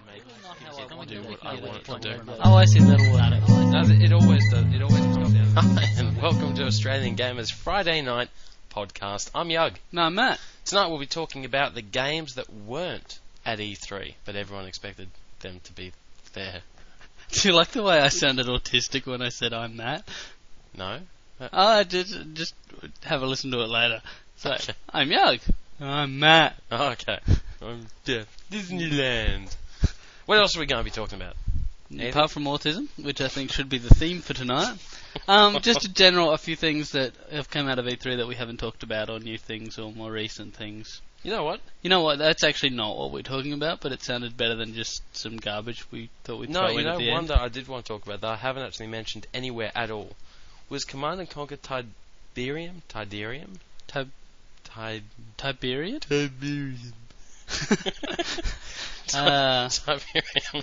make Not how I it want do to what I want to do. Oh, I see, that'll work. No, it always does. It always comes down. Hi, and welcome to Australian Gamers Friday Night Podcast. I'm Yug. No, Matt. Tonight we'll be talking about the games that weren't at E3, but everyone expected them to be there. Do you like the way I sounded autistic when I said I'm Matt? No? Just have a listen to it later. So, Okay. I'm Yug. I'm Matt. Oh, okay. I'm Jeff. Disneyland. What else are we going to be talking about? Anything? Apart from autism, which I think should be the theme for tonight. Just a few things that have come out of E3 that we haven't talked about, or new things, or more recent things. You know what? You know what? That's actually not what we're talking about, but it sounded better than just some garbage we thought we'd throw in at the end. One that I did want to talk about that I haven't actually mentioned anywhere at all was Command & Conquer Tiberium? Tiberian? Tiberium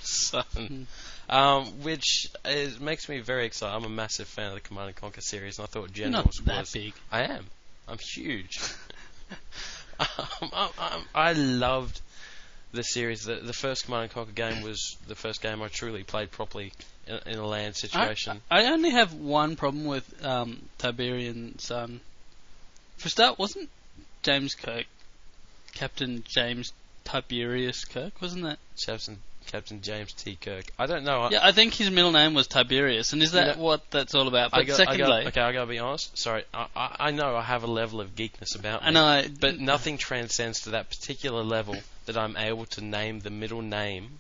Sun. Which makes me very excited. I'm a massive fan of the Command & Conquer series, and I thought Generals You're not that was... big. I am. I'm huge. I loved the series. The first Command & Conquer game was the first game I truly played properly in a land situation. I only have one problem with Tiberian Sun. For a start, wasn't James Kirk Captain James Tiberius Kirk? Wasn't that? Captain James T. Kirk. I don't know. Yeah, I think his middle name was Tiberius, and is that what that's all about? But secondly... I gotta be honest. Sorry, I know I have a level of geekness about me. I know. But nothing transcends to that particular level that I'm able to name the middle name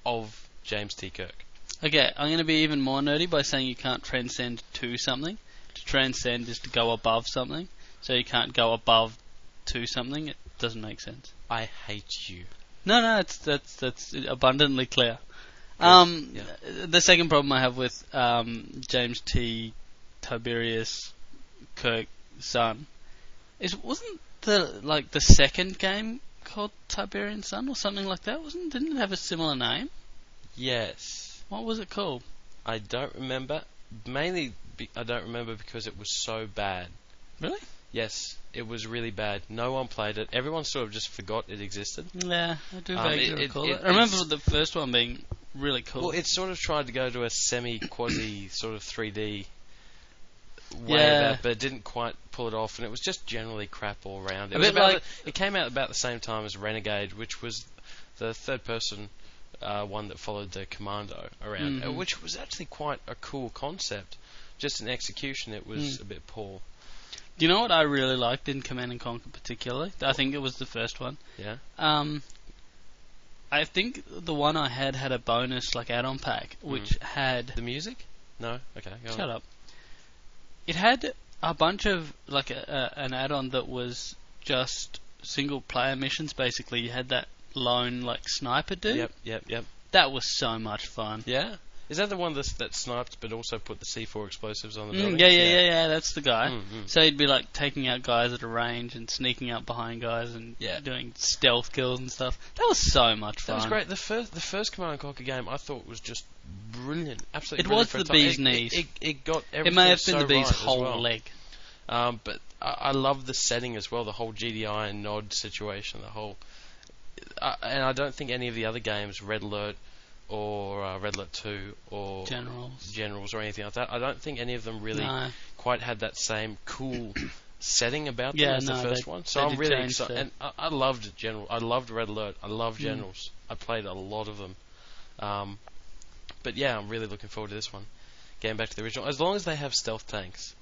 of James T. Kirk. Okay, I'm going to be even more nerdy by saying you can't transcend to something. To transcend is to go above something, so you can't go above to something. It doesn't make sense. I hate you. No, that's abundantly clear. The second problem I have with James T. Tiberius Kirk Sun is wasn't the second game called Tiberian Sun or something like that? Didn't it have a similar name? Yes. What was it called? I don't remember. Mainly, I don't remember because it was so bad. Really? Yes, it was really bad. No one played it. Everyone sort of just forgot it existed. Yeah, I do vaguely recall it. I remember the first one being really cool. Well, it sort of tried to go to a semi-quasi sort of 3D way of that, but it didn't quite pull it off, and it was just generally crap all around. It came out about the same time as Renegade, which was the third-person one that followed the Commando around, which was actually quite a cool concept. Just in execution, it was a bit poor. Do you know what I really liked in Command & Conquer particularly? I think it was the first one. Yeah. I think the one I had a bonus add-on pack which had the music. No, okay. Shut up. It had a bunch of an add-on that was just single player missions. Basically, you had that lone sniper dude. Yep. That was so much fun. Yeah. Is that the one that sniped but also put the C4 explosives on the building? Yeah, that's the guy. So he'd be taking out guys at a range and sneaking up behind guys and doing stealth kills and stuff. That was so much fun. That was great. The first Command & Conquer game I thought was just brilliant. Absolutely it brilliant. It was the bee's knees. It got everything. It may have been the bee's right whole leg. But I love the setting as well, the whole GDI and Nod situation, the whole... and I don't think any of the other games, Red Alert or Red Alert 2 or Generals or anything like that, I don't think any of them really quite had that same cool setting about them as the first one. So I'm really excited. And I loved General. I loved Red Alert. I loved Generals. I played a lot of them. But yeah, I'm really looking forward to this one. Getting back to the original. As long as they have stealth tanks.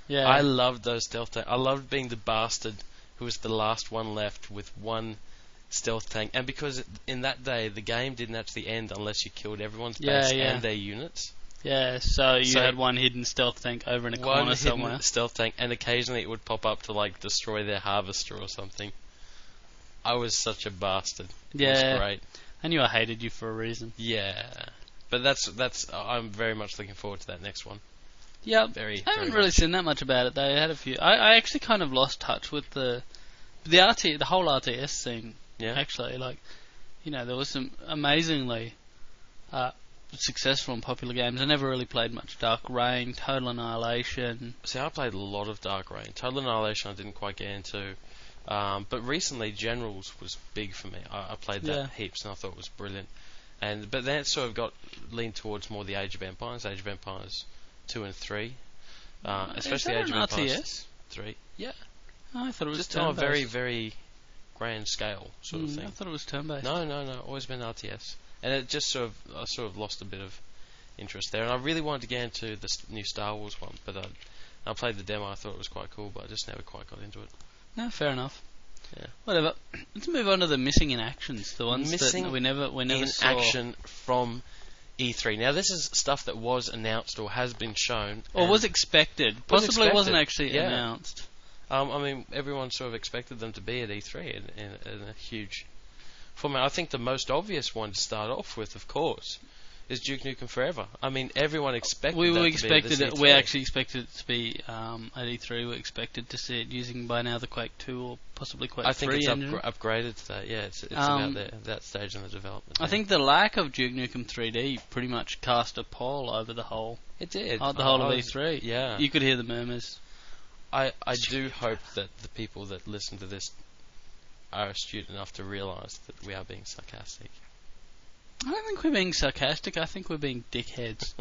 Yeah. I loved those stealth tanks. I loved being the bastard who was the last one left with one stealth tank, and because in that day the game didn't actually end unless you killed everyone's base and their units. Yeah, so you had one hidden stealth tank over in a corner somewhere. One stealth tank, and occasionally it would pop up to destroy their harvester or something. I was such a bastard. Yeah, it was great. I knew I hated you for a reason. Yeah, but that's I'm very much looking forward to that next one. Yeah, I haven't really seen that much about it. They had a few. I actually kind of lost touch with the whole RTS scene. Yeah. Actually, there was some amazingly successful and popular games. I never really played much Dark Reign, Total Annihilation. See, I played a lot of Dark Reign. Total Annihilation I didn't quite get into. But recently, Generals was big for me. I played that heaps, and I thought it was brilliant. But then it sort of leaned towards more the Age of Empires 2 and 3, especially Age of Empires RTS? 3. Yeah, I thought it was just turn-based. on a very, very grand scale sort of thing. I thought it was turn-based. No, always been RTS, and it just I sort of lost a bit of interest there. And I really wanted to get into the new Star Wars one, but I played the demo. I thought it was quite cool, but I just never quite got into it. No, fair enough. Yeah. Whatever. Let's move on to the missing in actions. The ones missing that we never in saw. action from E3. Now, this is stuff that was announced or has been shown. Or was expected. Possibly wasn't actually announced. I mean, everyone sort of expected them to be at E3 in a huge format. I think the most obvious one to start off with, of course, is Duke Nukem Forever. I mean, everyone expected we that expected to be at it. this We E3. actually expected it to be at E3. We expected to see it using by now the Quake 2 or possibly Quake 3 I think it's engine. upgraded to that. Yeah, it's about that stage in the development. I think the lack of Duke Nukem 3D pretty much cast a pall over the whole. It did. The whole of E3. Yeah. You could hear the murmurs. I do hope that the people that listen to this are astute enough to realise that we are being sarcastic. I don't think we're being sarcastic. I think we're being dickheads.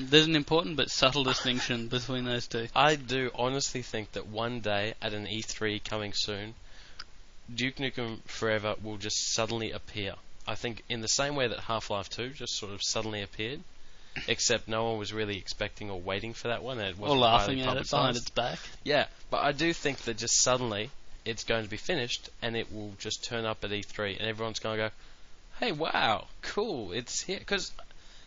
There's an important but subtle distinction between those two. I do honestly think that one day at an E3 coming soon, Duke Nukem Forever will just suddenly appear. I think in the same way that Half-Life 2 just sort of suddenly appeared, except no one was really expecting or waiting for that one. And it wasn't or laughing highly at it behind its back. Yeah, but I do think that just suddenly it's going to be finished and it will just turn up at E3 and everyone's going to go, hey, wow, cool, it's here. Because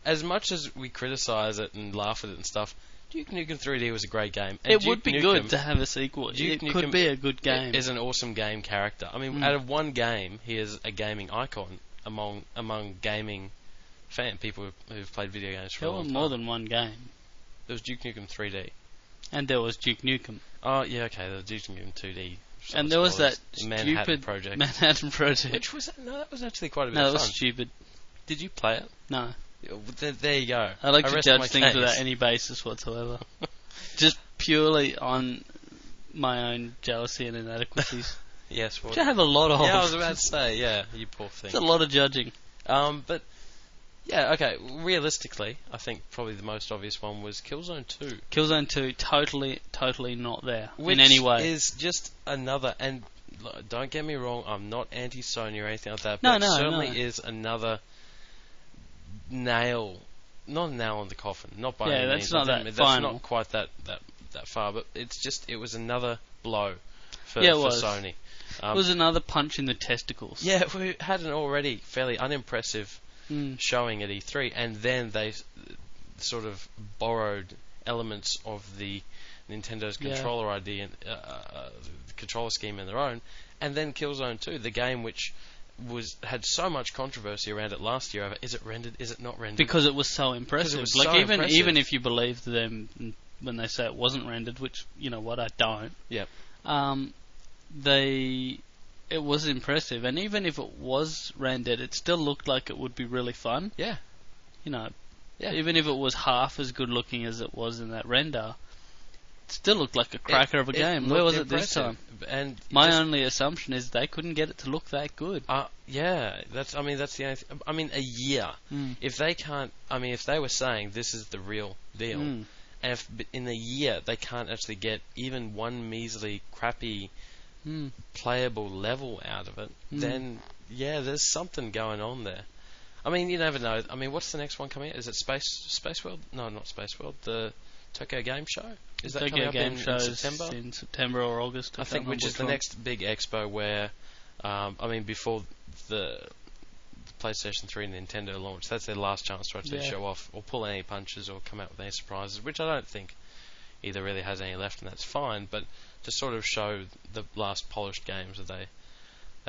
as much as we criticise it and laugh at it and stuff, Duke Nukem 3D was a great game. And it would be good to have a sequel. Duke It could be a good game. It is an awesome game character. I mean, out of one game, he is a gaming icon among gaming people who've played video games for a long time. There was more than one game. There was Duke Nukem 3D. And there was Duke Nukem. Oh, yeah, okay, there was Duke Nukem 2D. And there was that Manhattan stupid Project. Manhattan Project. Which was that? No, that was actually quite a bit No, of it fun. was stupid. Did you play it? No. There you go. I like to rest judge my things case. without any basis whatsoever. Just purely on my own jealousy and inadequacies. Yes, well, Which I have a lot of. Yeah, I was about to say, yeah, you poor thing. It's a lot of judging. But yeah, okay. Realistically, I think probably the most obvious one was Killzone 2. Killzone 2, totally not there Which in any way. Is just another, and don't get me wrong, I'm not anti-Sony or anything like that, No, but no, it certainly no. is another nail, not a nail in the coffin, not by any that's means. not that That's final. not quite that far, but it was another blow for Sony. It was another punch in the testicles. Yeah, we had an already fairly unimpressive showing at E3, and then they sort of borrowed elements of the Nintendo's controller idea and the controller scheme in their own, and then Killzone 2, the game which had so much controversy around it last year over is it rendered, is it not rendered? Because it was so impressive. Because it was like so even impressive. if you believe them when they say it wasn't rendered, which you know what, I don't. Yep. It was impressive, and even if it was rendered, it still looked like it would be really fun. Yeah. You know, Yeah. even if it was half as good looking as it was in that render, it still looked like a cracker of a game. Where was it this time? And My only assumption is they couldn't get it to look that good. Yeah, that's the only a year. If they can't, if they were saying this is the real deal, and if in a year they can't actually get even one measly, crappy, playable level out of it, then yeah, there's something going on there. I mean, you never know. I mean, what's the next one coming out? Is it Space World? No, not Space World. The Tokyo Game Show? Is that coming up in September? In September or August. I think, which is the next big expo where, before the PlayStation 3 and Nintendo launch, that's their last chance to actually show off or pull any punches or come out with any surprises, which I don't think either really has any left, and that's fine, but to sort of show the last polished games that they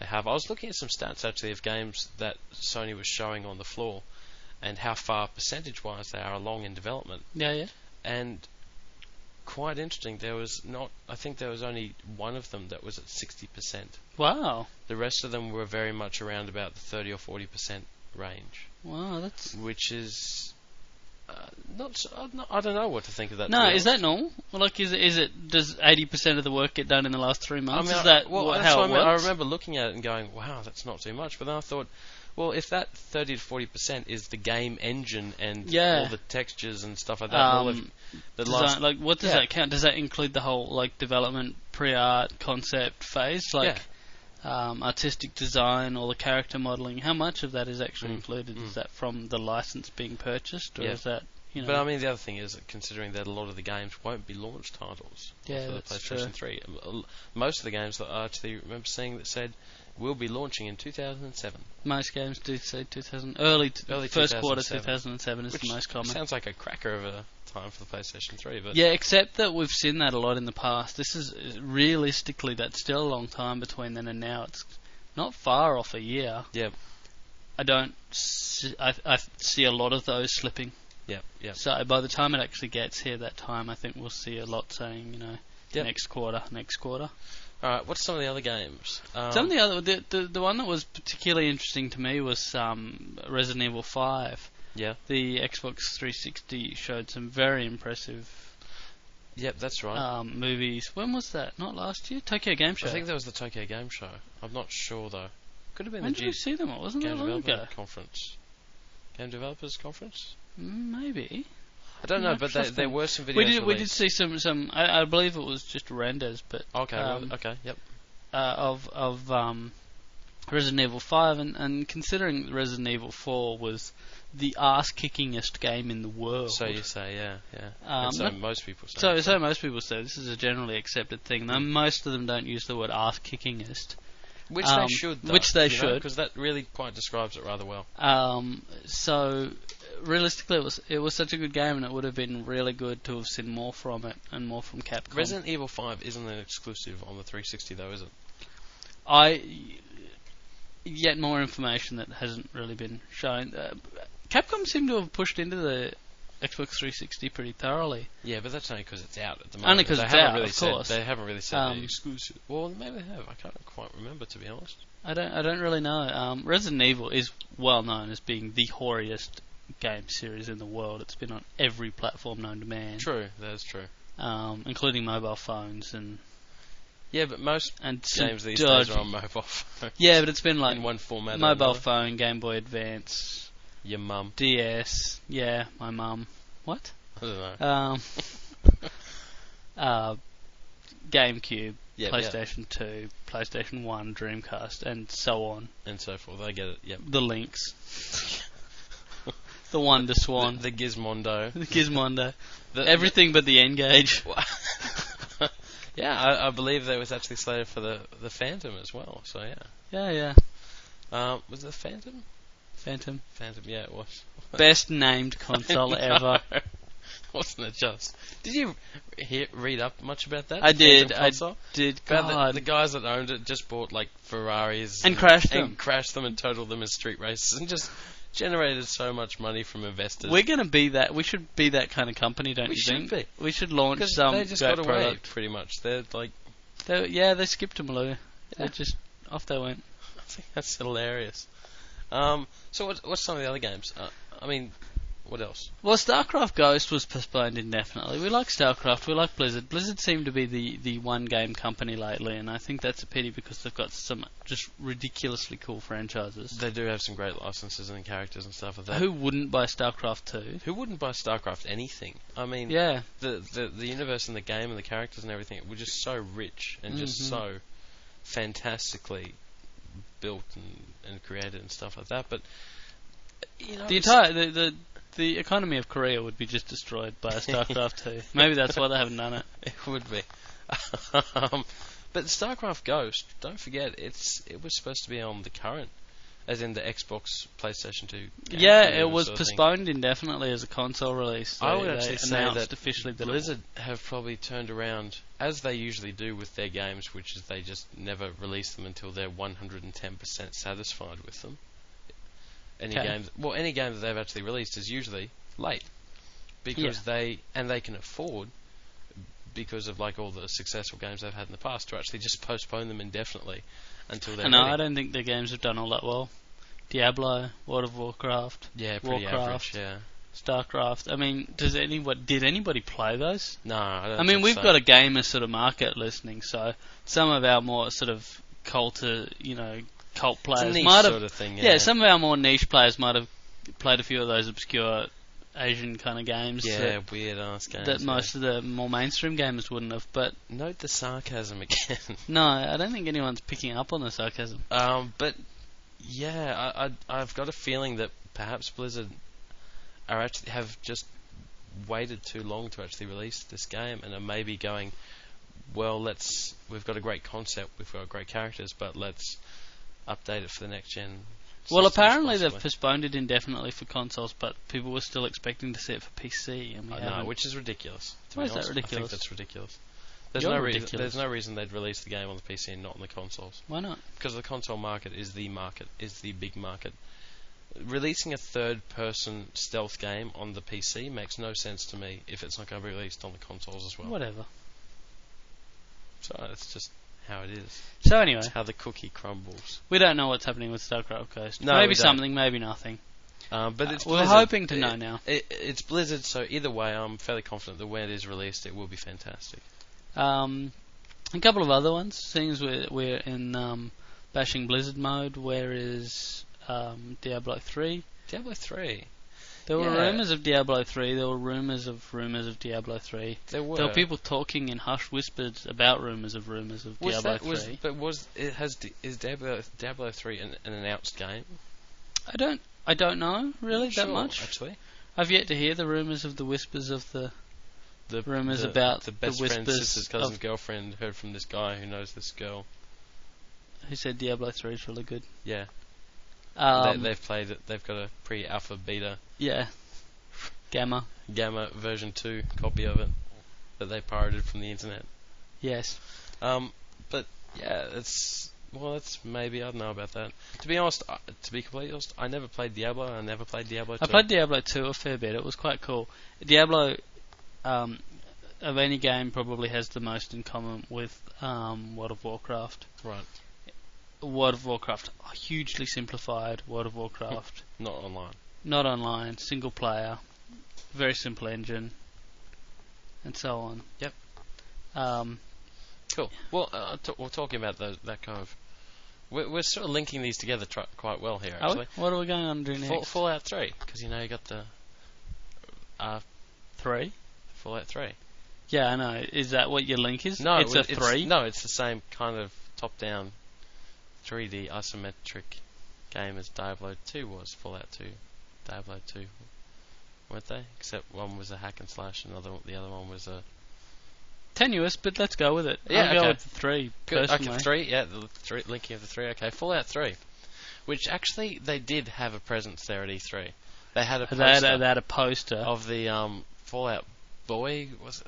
have. I was looking at some stats actually of games that Sony was showing on the floor and how far percentage-wise they are along in development. Yeah. And quite interesting, I think there was only one of them that was at 60%. Wow. The rest of them were very much around about the 30 or 40% range. Wow, that's... Which is I don't know what to think of that. No, is that normal? Well, like, is it? Does 80% of the work get done in the last 3 months? Is that how it works? I remember looking at it and going, "Wow, that's not too much." But then I thought, well, if that 30 to 40% is the game engine and all the textures and stuff like that, what does that count? Does that include the whole like development, pre-art, concept phase, like artistic design, or the character modelling? How much of that is actually included? Is that from the license being purchased, or is that? But I mean, the other thing is, considering that a lot of the games won't be launch titles for the PlayStation 3. Most of the games that I actually remember seeing that said will be launching in 2007. Most games do say early first quarter 2007 is which the most common. Sounds like a cracker of a time for the PlayStation 3. But yeah, except that we've seen that a lot in the past. This is realistically, that's still a long time between then and now. It's not far off a year. Yeah. I see a lot of those slipping. Yeah. So by the time it actually gets here, that time, I think we'll see a lot saying, next quarter. All right. What's some of the other games? Some of the other, the one that was particularly interesting to me was Resident Evil 5. Yeah. The Xbox 360 showed some very impressive. Yep, that's right. Movies. When was that? Not last year. Tokyo Game Show. I think that was the Tokyo Game Show. I'm not sure though. Could have been when did we see them? It wasn't that long ago. Conference. Game Developers Conference. Maybe. I don't know, but there were some videos. We did see some. I believe it was just renders, but okay, yep. Of Resident Evil 5, and considering Resident Evil 4 was the ass-kickingest game in the world. So you say, yeah. So most people say. So most people say this is a generally accepted thing. Though most of them don't use the word ass-kickingest. Which they should, though. Which they should. Because that really quite describes it rather well. So, realistically, it was such a good game, and it would have been really good to have seen more from it, and more from Capcom. Resident Evil 5 isn't an exclusive on the 360, though, is it? Yet more information that hasn't really been shown. Capcom seem to have pushed into the Xbox 360 pretty thoroughly. Yeah, but that's only because it's out at the moment. Only because it's out, of course. They haven't really said the exclusive. Well, maybe they have. I can't quite remember, to be honest. I don't really know. Resident Evil is well known as being the hoariest game series in the world. It's been on every platform known to man. True, that is true. Including mobile phones and. Yeah, but most games these days are on mobile phones. Yeah, but it's been like in one format. Mobile phone, Game Boy Advance. Your mum. DS. Yeah, my mum. What? I don't know. GameCube, PlayStation 2, PlayStation 1, Dreamcast, and so on. And so forth. I get it, yep. The Lynx. The Wonder Swan. The Gizmondo. The Gizmondo. Everything but the N-Gage. Yeah, I believe that was actually slated for the Phantom as well, so yeah. Yeah. Was it the Phantom? Phantom, yeah, it was. Best named console ever. Wasn't it just? Did you read up much about that? I did. God. The guys that owned it just bought like Ferraris and crashed them and totaled them as street races and just generated so much money from investors. We're going to be that. We should be that kind of company, don't you think? We should be. We should launch some they just great got away, product. pretty much. They're like... They skipped them, Lou. They just... Off they went. I think that's hilarious. So what's some of the other games? I mean, what else? Well, StarCraft Ghost was postponed indefinitely. We like StarCraft, we like Blizzard. Blizzard seem to be the one game company lately, and I think that's a pity because they've got some just ridiculously cool franchises. They do have some great licenses and characters and stuff like that. Who wouldn't buy StarCraft 2? Who wouldn't buy StarCraft anything? I mean, yeah. The universe and the game and the characters and everything were just so rich and just so fantastically built and created and stuff like that, but the economy of Korea would be just destroyed by StarCraft 2. Maybe that's why they haven't done it. It would be. But StarCraft Ghost, don't forget, it was supposed to be on the current, as in the Xbox, PlayStation 2. Yeah, it was postponed indefinitely as a console release. I would actually say that officially that Blizzard have probably turned around, as they usually do with their games, which is they just never release them until they're 110% satisfied with them. Any game that they've actually released is usually late, because they can afford, because of like all the successful games they've had in the past, to actually just postpone them indefinitely until they're ready. I don't think their games have done all that well. Diablo, World of Warcraft, pretty average, StarCraft. I mean, did anybody play those? No, I don't I mean, think we've so. got a gamer sort of market listening, so some of our more sort of cult players It's a niche might have, sort of thing. yeah, some of our more niche players might have played a few of those obscure Asian kind of games. Yeah, weird ass games. That most of the more mainstream gamers wouldn't have. But note the sarcasm again. no, I don't think anyone's picking up on the sarcasm. But yeah, I've got a feeling that perhaps Blizzard have just waited too long to actually release this game, and are maybe going, well, we've got a great concept, we've got great characters, but let's update it for the next gen. Well, apparently they've postponed it indefinitely for consoles, but people were still expecting to see it for PC. And no, which is ridiculous. Why is that ridiculous? I think that's ridiculous. Ridiculous. There's no reason they'd release the game on the PC and not on the consoles. Why not? Because the console market is the big market. Releasing a third-person stealth game on the PC makes no sense to me if it's not going to be released on the consoles as well. Whatever. So it's just how it is. So anyway, it's how the cookie crumbles. We don't know what's happening with StarCraft Ghost. No, maybe something, maybe nothing. But it's we're hoping to know now. It's Blizzard, so either way, I'm fairly confident that when it is released, it will be fantastic. A couple of other ones. Seeing as we're in bashing Blizzard mode, where is Diablo 3? Diablo 3. There were rumours of Diablo 3. There were rumours of Diablo 3. There were people talking in hushed whispers about rumours of Diablo 3. Is Diablo 3 an announced game? I don't know really that sure, much. Actually, I've yet to hear the rumours of the whispers of the rumours about the best the friend, whispers sister's cousin's girlfriend heard from this guy who knows this girl. Who said Diablo 3 is really good. Yeah. They've played it. They've got a pre-alpha beta. Yeah. Gamma version 2 copy of it that they pirated from the internet. Yes. But yeah, it's maybe, I don't know about that. To be honest, to be completely honest, I never played Diablo. I never played Diablo 2. I played Diablo 2 a fair bit. It was quite cool. Diablo, of any game, probably has the most in common with World of Warcraft. Right. World of Warcraft, hugely simplified World of Warcraft. Not online. Not online, single player, very simple engine, and so on. Yep. Cool. Well, we're talking about that kind of... We're sort of linking these together quite well here, actually. What are we going on to do next? Fallout 3, because you got the... 3? Fallout 3. Yeah, I know. Is that what your link is? No, it's a 3? No, it's the same kind of top-down 3D isometric game as Diablo 2 was. Fallout 2, Diablo 2, weren't they? Except one was a hack and slash, and the other one was a... Tenuous, but let's go with it. Yeah, I'll go with the 3, personally. Okay, 3, yeah, linking of the 3, okay. Fallout 3, which actually they did have a presence there at E3. They had a poster. They had a poster of the Fallout boy, was it?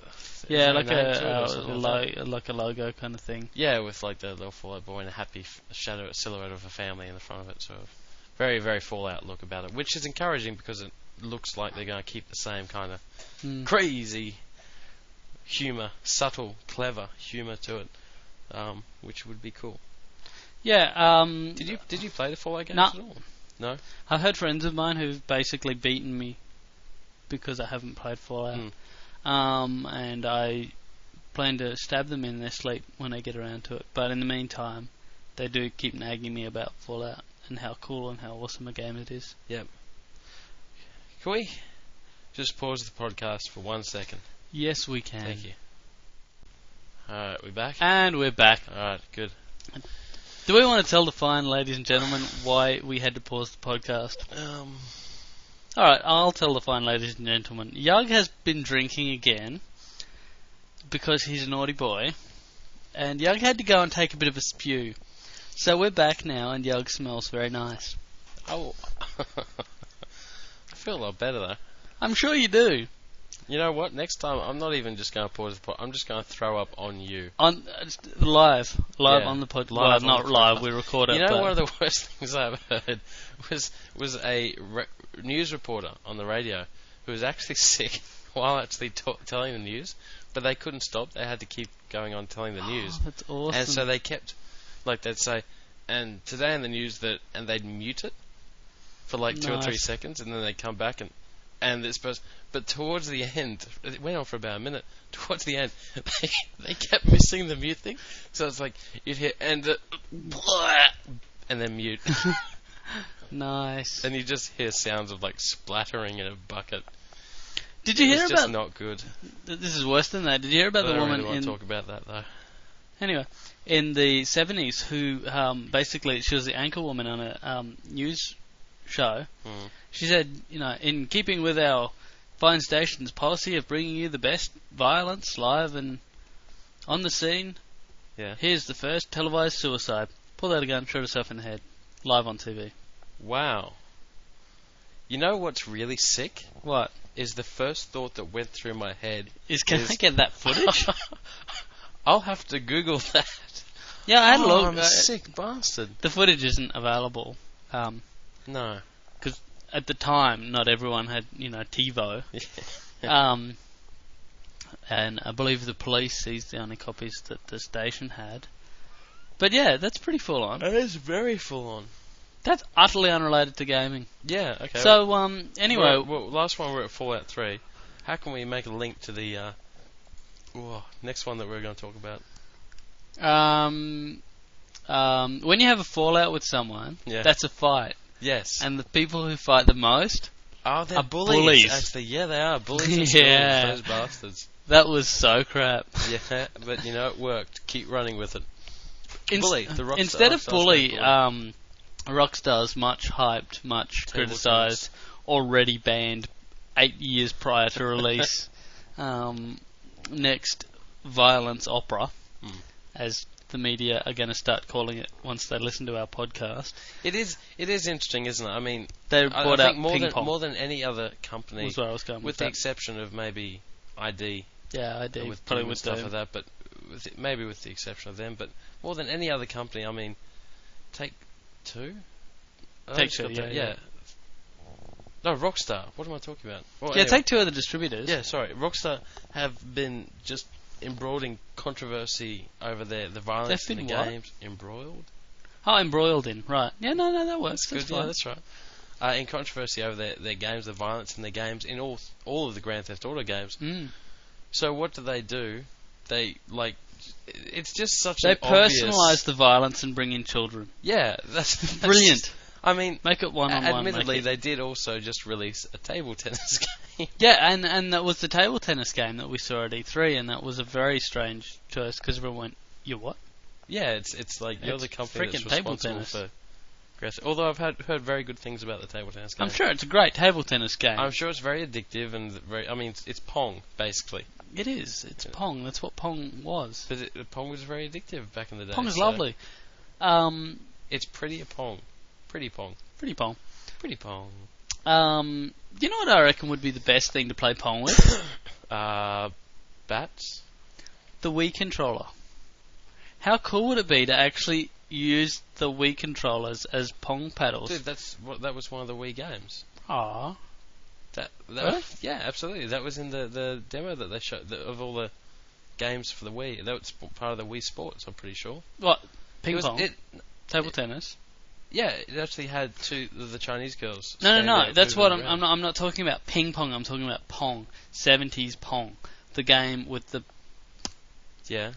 Yeah, like a logo kind of thing. Yeah, with like the little Fallout boy and a happy silhouette of a family in the front of it, sort of. Very, very Fallout look about it, which is encouraging because it looks like they're going to keep the same kind of crazy humour, subtle, clever humour to it, which would be cool. Yeah. Did you play the Fallout games at all? No. I've heard friends of mine who've basically beaten me because I haven't played Fallout, and I plan to stab them in their sleep when I get around to it. But in the meantime, they do keep nagging me about Fallout and how cool and how awesome a game it is. Yep. Can we just pause the podcast for 1 second? Yes, we can. Thank you. Alright, we back? And we're back. Alright, good. Do we want to tell the fine ladies and gentlemen why we had to pause the podcast? Alright, I'll tell the fine ladies and gentlemen. Yug has been drinking again because he's a naughty boy, and Yug had to go and take a bit of a spew. So we're back now, and Yug smells very nice. Oh, I feel a lot better though. I'm sure you do. You know what? Next time, I'm not even just going to pause the podcast. I'm just going to throw up on you. On live on the podcast. Well, Live not live. We record it. You know, one of the worst things I've heard was a news reporter on the radio who was actually sick while actually telling the news, but they couldn't stop. They had to keep going on telling the news. Oh, that's awesome. And so they kept, like, they'd say, and today in the news that, and they'd mute it for like 2 or 3 seconds, and then they'd come back and, and this person. But towards the end, it went on for about a minute. Towards the end, they kept missing the mute thing. So it's like you'd hear and then mute, Nice. and you just hear sounds of like splattering in a bucket. Did you hear It's about? just not good. This is worse than that. Did you hear about I the don't woman really want in? to talk about that though. Anyway, in the 70s, who basically she was the anchor woman on a news show. She said, in keeping with our fine station's policy of bringing you the best violence live and on the scene, here's the first televised suicide. Pulled out a gun, shot herself in the head, live on TV. Wow. You know what's really sick? What? Is the first thought that went through my head Can I get that footage? I'll have to Google that. Yeah, I had a look. I'm a sick bastard. The footage isn't available. No. Because at the time, not everyone had, TiVo. And I believe the police seized the only copies that the station had. But yeah, that's pretty full on. It is very full on. That's utterly unrelated to gaming. Yeah, okay. So, anyway... last one we're at Fallout 3. How can we make a link to the next one that we're going to talk about? When you have a fallout with someone, that's a fight. Yes. And the people who fight the most they're are bullies. Actually, yeah, they are. Bullies in schools, those bastards. That was so crap. Yeah, but it worked. Keep running with it. Bully, the Rockstar. Instead of bully, Rockstar's much hyped, much criticised, already banned 8 years prior to release, next violence opera, as the media are going to start calling it once they listen to our podcast. It is interesting, isn't it? I mean, they brought out ping pong more than any other company, was where I was going with the exception of maybe ID. Yeah, ID. With probably with stuff like that, but maybe with the exception of them, but more than any other company, I mean, Take-Two? Take-Two, yeah. No, Rockstar. What am I talking about? Well, anyway. Take-Two are the distributors. Yeah, sorry. Rockstar have been just embroiled in controversy over the violence in the games. Embroiled? Oh, embroiled in, right. Yeah, no, that works. That's good, yeah, that's right. In controversy over their games, the violence in their games, in all of the Grand Theft Auto games. So what do? They, it's just such They an obvious... personalise the violence and bring in children. Yeah, that's brilliant. I mean, make it one-on-one. Admittedly, they did also just release a table tennis game. Yeah, and that was the table tennis game that we saw at E3, and that was a very strange choice because everyone went, "You what?" Yeah, it's like you're the company that's responsible for. Although I've heard very good things about the table tennis game. I'm sure it's a great table tennis game. I'm sure it's very addictive and very. I mean, it's Pong basically. It is. It's Pong. That's what Pong was. But Pong was very addictive back in the day. Pong is lovely. It's pretty Pong. Pretty Pong. Pretty Pong. Pretty Pong. You know what I reckon would be the best thing to play Pong with? Bats? The Wii controller. How cool would it be to actually use the Wii controllers as Pong paddles? Dude, that was one of the Wii games. Ah. Really? Yeah, absolutely. That was in the demo that they showed of all the games for the Wii. That was part of the Wii Sports, I'm pretty sure. What? Ping pong? Table tennis? Yeah, it actually had two of the Chinese girls. No. That's what I'm not talking about ping pong. I'm talking about Pong. 70s Pong. The game with the... Yeah.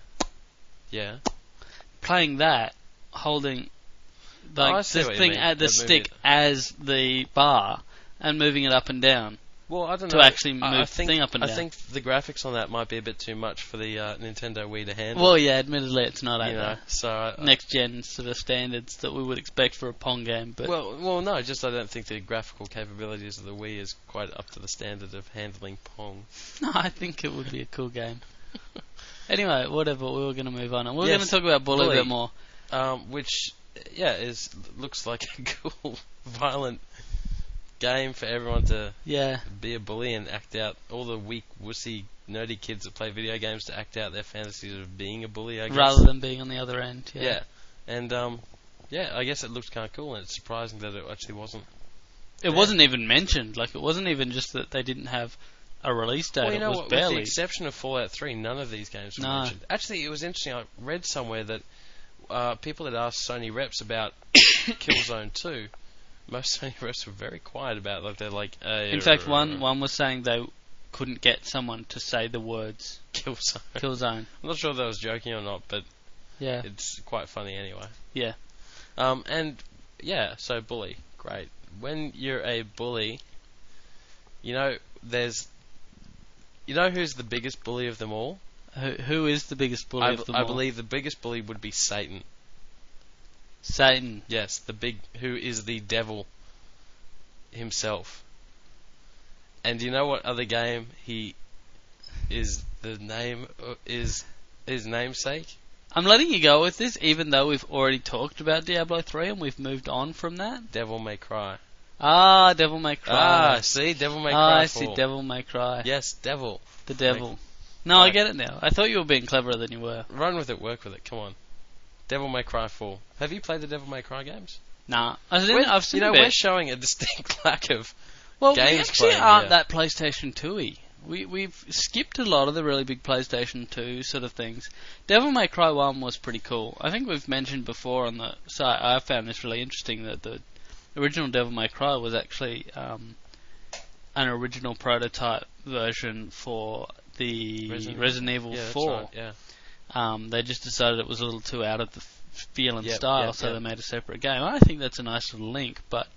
Playing that, holding the stick as the bar and moving it up and down. Well, I don't know. To actually move the thing up and down. I think the graphics on that might be a bit too much for the Nintendo Wii to handle. Well, yeah, admittedly it's not at so next gen sort of standards that we would expect for a Pong game. But well, no, just I don't think the graphical capabilities of the Wii is quite up to the standard of handling Pong. No, I think it would be a cool game. Anyway, whatever. We were going to move on, and we're going to talk about Bully a bit more. Which, looks like a cool, violent game for everyone to be a bully and act out all the weak, wussy, nerdy kids that play video games to act out their fantasies of being a bully, I guess. Rather than being on the other end. Yeah. And I guess it looked kind of cool, and it's surprising that it actually wasn't. It wasn't even mentioned. Like, it wasn't even just that they didn't have a release date. Well, it was barely. With the exception of Fallout 3, none of these games were mentioned. Actually, it was interesting. I read somewhere that people had asked Sony reps about Killzone 2. most Sony reps were very quiet about it. Like they're like. In fact, one was saying they couldn't get someone to say the words Killzone. Killzone. I'm not sure if they was joking or not, but yeah, it's quite funny anyway. Yeah. And yeah, so bully, great. When you're a bully, you know who's the biggest bully of them all? Who is the biggest bully of them all? I believe the biggest bully would be Satan. Satan. Yes, who is the devil himself. And do you know what other game he is the name is his namesake? I'm letting you go with this, even though we've already talked about Diablo 3 and we've moved on from that. Devil May Cry. Devil May Cry. See, Devil May Cry. I see, Devil May Cry. Yes, devil. The devil. No, I get it now. I thought you were being cleverer than you were. Run with it, work with it, come on. Devil May Cry 4. Have you played the Devil May Cry games? Nah. I've seen we're showing a distinct lack of games we actually played aren't here. that PlayStation 2-y. We've skipped a lot of the really big PlayStation 2 sort of things. Devil May Cry 1 was pretty cool. I think we've mentioned before on the site, I found this really interesting, that the original Devil May Cry was actually an original prototype version for the Resident Evil 4. Right, yeah. They just decided it was a little too out of the feel and Yep, style, yep, so yep. they made a separate game. I think that's a nice little link, but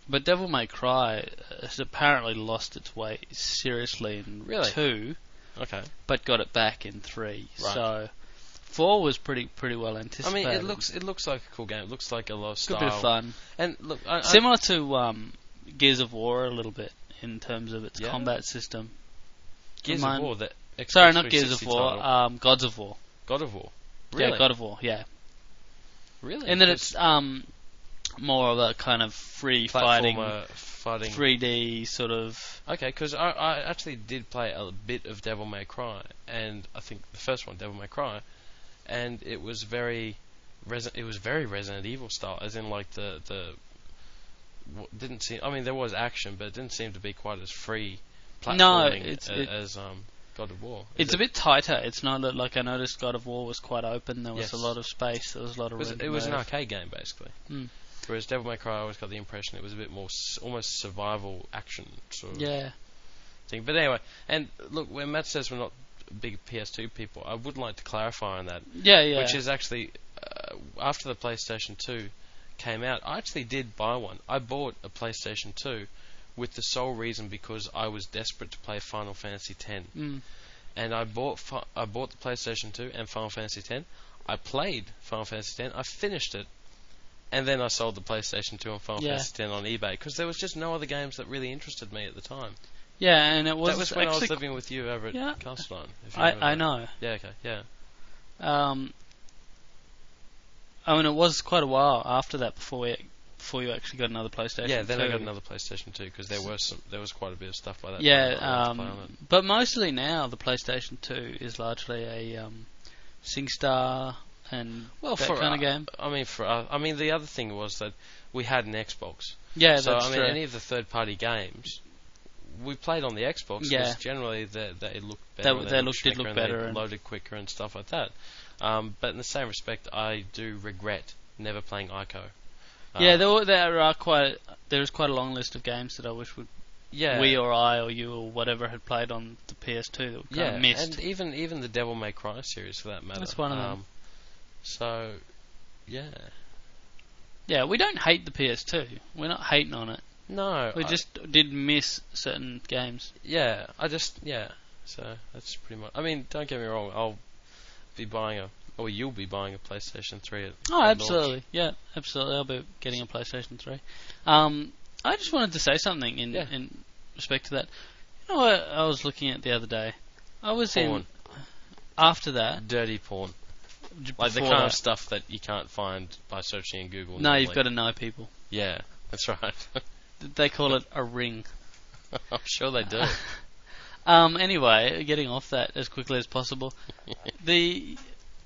but Devil May Cry has apparently lost its way seriously in 2, Okay. but got it back in 3. Right. So 4 was pretty well anticipated. I mean, it looks like a cool game. It looks like a lot of style. Good bit of fun. And look, similar to Gears of War a little bit in terms of its combat system. Gears of War. Sorry, not Gears of War. Title. Gods of War. God of War. Really? Yeah, God of War. Yeah. Really? In that it's more of a kind of free fighting 3D sort of. Okay, because I actually did play a bit of Devil May Cry, and I think the first one, Devil May Cry, and it was very Resident Evil style, as in like didn't seem. I mean, there was action, but it didn't seem to be quite as free platforming as God of War. It's a bit tighter. It's not like I noticed God of War was quite open. There was a lot of space. There was a lot of room. It was an arcade game basically. Mm. Whereas Devil May Cry, I always got the impression it was a bit more almost survival action sort of thing. But anyway, and look, when Matt says we're not big PS2 people, I would like to clarify on that. Yeah. Which is actually after the PlayStation 2 came out, I actually did buy one. I bought a PlayStation 2 with the sole reason because I was desperate to play Final Fantasy X. And I bought the PlayStation 2 and Final Fantasy X. I played Final Fantasy X. I finished it. And then I sold the PlayStation 2 and Final Fantasy X on eBay because there was just no other games that really interested me at the time. Yeah, and it was that was when I was living with you over at Castledine. I know. Yeah, okay, yeah. I mean, it was quite a while after that before you actually got another PlayStation. Yeah, then 2. I got another PlayStation 2 because there was quite a bit of stuff by that. Yeah, time but mostly now the PlayStation 2 is largely a SingStar and that kind of game. I mean, the other thing was that we had an Xbox. Yeah, so that's I mean, true. any of the third-party games we played on the Xbox because generally they looked better. They did look better and loaded quicker and stuff like that. But in the same respect, I do regret never playing ICO. There is quite a long list of games that I wish we or I or you or whatever had played on the PS2 that we kind of missed. And even the Devil May Cry series for that matter. That's one of them. So, yeah. Yeah, we don't hate the PS2. We're not hating on it. No. We just did miss certain games. Yeah, so that's pretty much. I mean, don't get me wrong. I'll be buying you'll be buying a PlayStation 3 at absolutely. launch. Yeah, absolutely. I'll be getting a PlayStation 3. I just wanted to say something in respect to that. You know what I was looking at the other day? I was porn. After that. Dirty porn. Like the kind of stuff that you can't find by searching in Google. No, you've got to know people. Yeah, that's right. They call it a ring. I'm sure they do. Anyway, getting off that as quickly as possible. The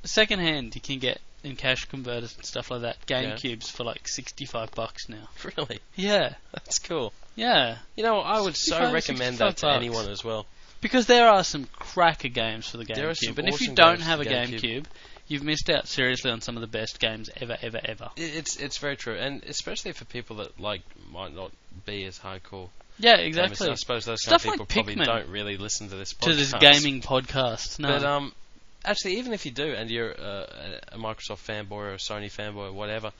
second-hand you can get in cash converters and stuff like that. GameCubes for like $65 now. Really? Yeah. That's cool. Yeah. You know, I would so recommend that to anyone as well. Because there are some cracker games for the GameCube. And if you don't have a GameCube, you've missed out seriously on some of the best games ever. It's very true, and especially for people that might not be as hardcore. Yeah, exactly. I suppose those Stuff kind of people like probably don't really listen to this podcast. To this gaming podcast. No. But actually, even if you do, and you're a Microsoft fanboy or a Sony fanboy or whatever,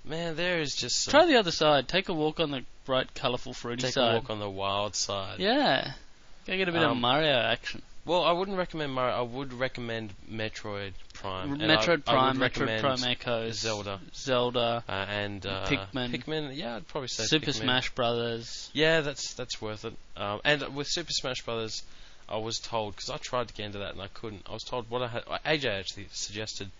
man, there is just try the other side. Take a walk on the bright, colourful, fruity side. Take a walk on the wild side. Yeah, go get a bit of Mario action. Well, I wouldn't recommend Mario. I would recommend Metroid Prime. Metroid Prime Echoes, Zelda, and Pikmin. Pikmin, yeah, I'd probably say Super Pikmin. Smash Brothers. Yeah, that's worth it. And with Super Smash Brothers, I was told, because I tried to get into that and I couldn't. I was told AJ actually suggested,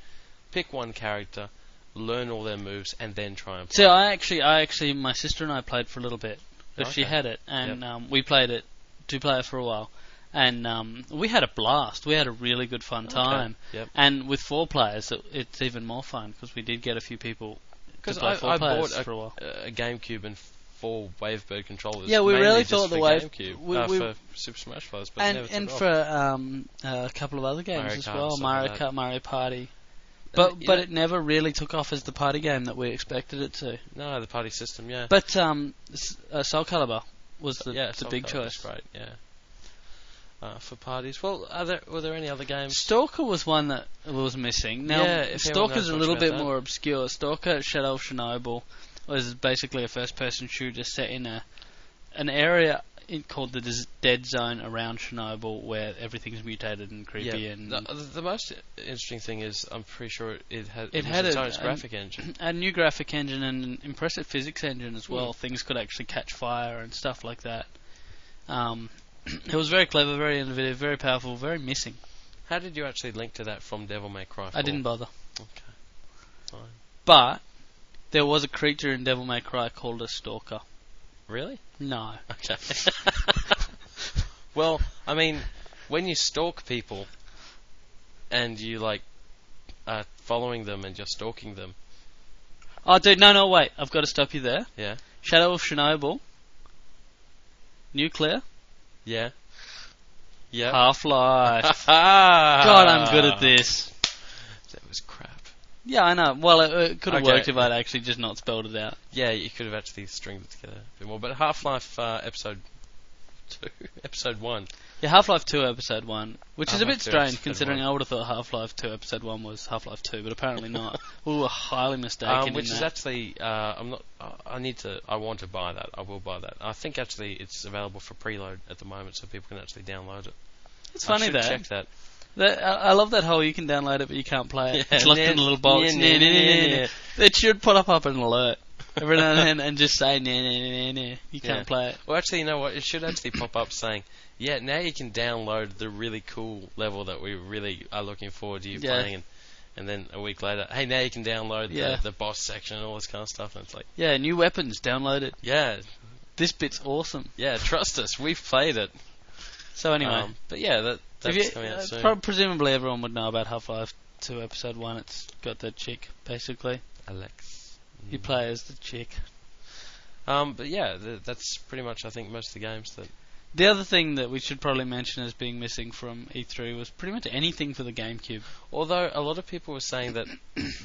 pick one character, learn all their moves, and then try and play. So I actually, my sister and I played for a little bit, but she had it, and we played it, two-player for a while. And we had a blast. We had a really good fun time. Okay. Yep. And with 4 players, it's even more fun because we did get a few people to play 4 I players bought for a while. a GameCube and 4 Wavebird controllers. Yeah, we really thought the GameCube for Super Smash Bros. But and for a couple of other games Mario as Kart, well, Mario Kart, Mario Party. But it never really took off as the party game that we expected it to. No, the party system, yeah. But Soul Calibur was the big choice. Right, yeah. For parties. Well, were there any other games? Stalker was one that was missing. Now, Stalker's a little bit more obscure. Stalker Shadow of Chernobyl was basically a first-person shooter set in an area called the Dead Zone around Chernobyl, where everything's mutated and creepy. Yeah. And the most interesting thing is, I'm pretty sure it had its own graphic engine. A new graphic engine and an impressive physics engine as well. Things could actually catch fire and stuff like that. It was very clever, very innovative, very powerful, very missing. How did you actually link to that from Devil May Cry 4? I didn't bother. Okay. Fine. But there was a creature in Devil May Cry called a stalker. Really? No. Okay. Well, I mean, when you stalk people and you are following them and you're stalking them. Oh, dude, no, wait. I've got to stop you there. Yeah. Shadow of Chernobyl. Nuclear. Yeah. Yeah. Half-Life. God, I'm good at this. That was crap. Yeah, I know. Well, it could have worked if I'd actually just not spelled it out. Yeah, you could have actually stringed it together a bit more. But Half-Life Episode 2, Episode 1. Yeah, Half-Life 2 Episode 1, which is a bit strange considering 1. I would have thought Half-Life 2 Episode 1 was Half-Life 2, but apparently not. We were highly mistaken. Which is actually, I'm not. I want to buy that. I will buy that. I think actually it's available for preload at the moment, so people can actually download it. It's funny that. Check that. I love that whole you can download it but you can't play it. Yeah, it's locked in a little box. It should put up an alert every now and then and just say you can't play it. Well, actually, you know what? It should actually pop up saying, yeah, now you can download the really cool level that we really are looking forward to you playing. And then a week later, hey, now you can download the boss section and all this kind of stuff. And it's like, yeah, new weapons, download it. Yeah. This bit's awesome. Yeah, trust us, we've played it. So anyway. But yeah, that's coming out soon. Presumably everyone would know about Half-Life 2 Episode 1. It's got the chick, basically. Alex. You play as the chick. But yeah, that's pretty much, I think, most of the games that... The other thing that we should probably mention as being missing from E3 was pretty much anything for the GameCube. Although a lot of people were saying that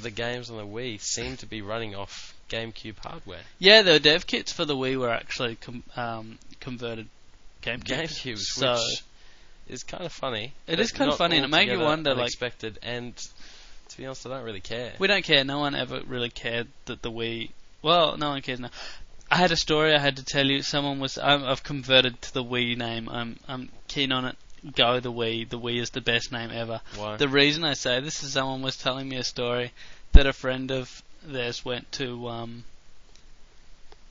the games on the Wii seem to be running off GameCube hardware. Yeah, the dev kits for the Wii were actually converted GameCubes, so which is kind of funny. It is kind of funny, and it made you wonder, unexpected, and to be honest, I don't really care. We don't care. No one ever really cared that the Wii... Well, no one cares now. I had a story I had to tell you. Someone was... I've converted to the Wii name. I'm keen on it. Go the Wii. The Wii is the best name ever. Why? The reason I say this is someone was telling me a story that a friend of theirs went to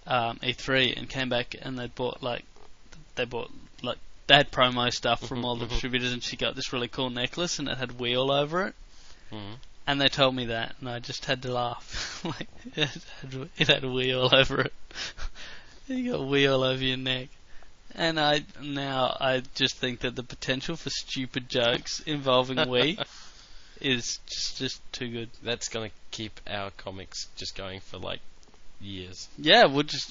E3 and came back and they had promo stuff from all the distributors, and she got this really cool necklace and it had Wii all over it. Mm. And they told me that, and I just had to laugh. Like, it had Wii all over it. You got Wii all over your neck. And I just think that the potential for stupid jokes involving Wii is just too good. That's going to keep our comics just going for like years. Yeah,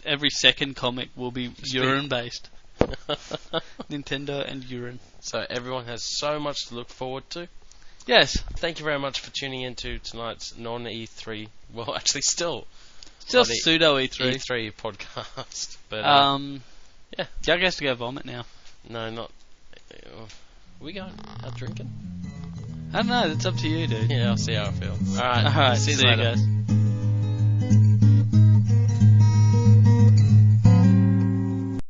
every second comic will be urine based. Nintendo and urine. So everyone has so much to look forward to. Yes. Thank you very much for tuning in to tonight's non-E3. Well, actually, still Pseudo E3. E3 podcast. But yeah. Doug has to go vomit now. no, not. Are we going out drinking? I don't know. It's up to you, dude. Yeah, I'll see how I feel. All right. All right. See you See you later. guys.